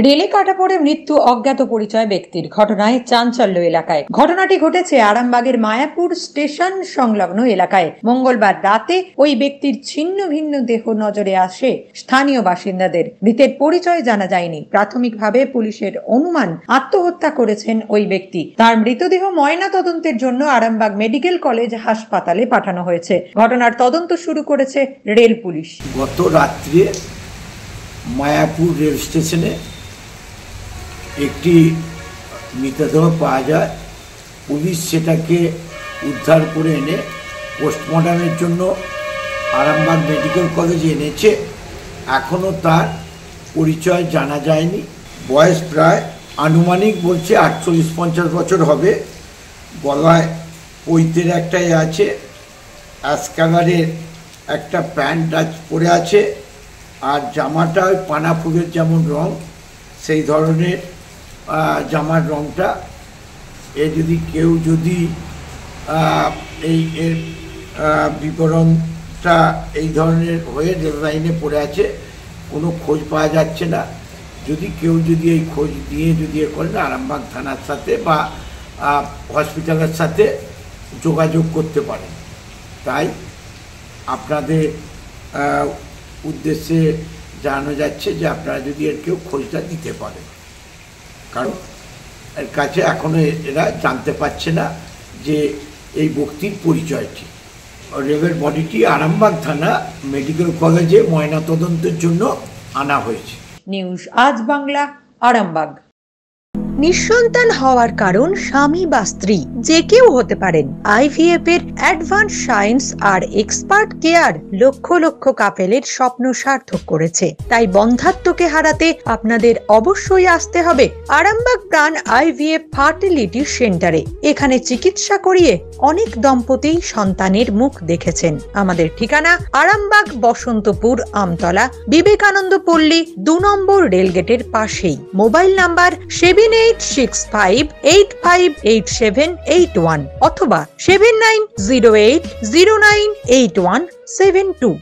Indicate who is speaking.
Speaker 1: রেলে কাটা পড়ে মৃত্যু অজ্ঞাত পরিচয় ব্যক্তির। ঘটনায় চাঞ্চল্য এলাকায়। ঘটনাটি ঘটেছে আরামবাগের মায়াপুর স্টেশন সংলগ্ন এলাকায়। মঙ্গলবার রাতে ওই ব্যক্তির ছিন্ন ভিন্ন দেহ নজরে আসে স্থানীয় বাসিন্দাদের। মৃতের পরিচয় জানা যায়নি। প্রাথমিকভাবে পুলিশের অনুমান আত্মহত্যা করেছেন ওই ব্যক্তি। তার মৃতদেহ ময়না তদন্তের জন্য আরামবাগ মেডিকেল কলেজ হাসপাতালে পাঠানো হয়েছে। ঘটনার তদন্ত শুরু করেছে রেল পুলিশ।
Speaker 2: গত রাত্রে মায়াপুর রেল স্টেশনে একটি মৃতদেহ পাওয়া যায়। পুলিশ সেটাকে উদ্ধার করে এনে পোস্টমর্টমের জন্য আরামবাগ মেডিকেল কলেজে এনেছে। এখনও তার পরিচয় জানা যায়নি। বয়স প্রায় আনুমানিক বলছে 48-50 বছর হবে। গলায় পৈতের একটাই আছে, অ্যাশ কালারের একটা প্যান্ট পরে আছে, আর জামাটা ওই পানা ফুলের যেমন রং সেই ধরনের জামার রংটা। কেউ যদি এর বিবরণটা এই ধরনের হয়ে রেল লাইনে পড়ে আছে, কোনো খোঁজ পাওয়া যাচ্ছে না। কেউ এই খোঁজ দিয়ে করেন আরামবাগ থানার সাথে বা হসপিটালের সাথে যোগাযোগ করতে পারেন। তাই আপনাদের উদ্দেশ্যে জানানো যাচ্ছে যে আপনারা যদি এর কেউ খোঁজটা দিতে পারেন, কারণ এর কাছে এখনো এরা জানতে পারছে না যে এই ব্যক্তির পরিচয়টি। রেলের বডিটি আরামবাগ থানা মেডিকেল কলেজে ময়নাতদন্তের জন্য আনা হয়েছে।
Speaker 1: নিউজ আজ বাংলা, আরামবাগ।
Speaker 3: নিঃসন্তান হওয়ার কারণ স্বামী বা স্ত্রী যে কেউ হতে পারেন। আইভিএফ এর অ্যাডভান্স সায়েন্স আর এক্সপার্ট কেয়ার লক্ষ লক্ষ কাপেলের স্বপ্ন সার্থক করেছে। তাই বন্ধাত্বকে হারাতে আপনাদের অবশ্যই আসতে হবে আরামবাগ প্রাণ আইভিএফ ফার্টিলিটি সেন্টারে। এখানে চিকিৎসা করিয়ে অনেক দম্পতি সন্তানের মুখ দেখেছেন। আমাদের ঠিকানা আরামবাগ বসন্তপুর আমতলা বিবেকানন্দ পল্লী 2 নম্বর রেলগেটের পাশেই। মোবাইল নাম্বার 7865858781 অথবা 7908098172।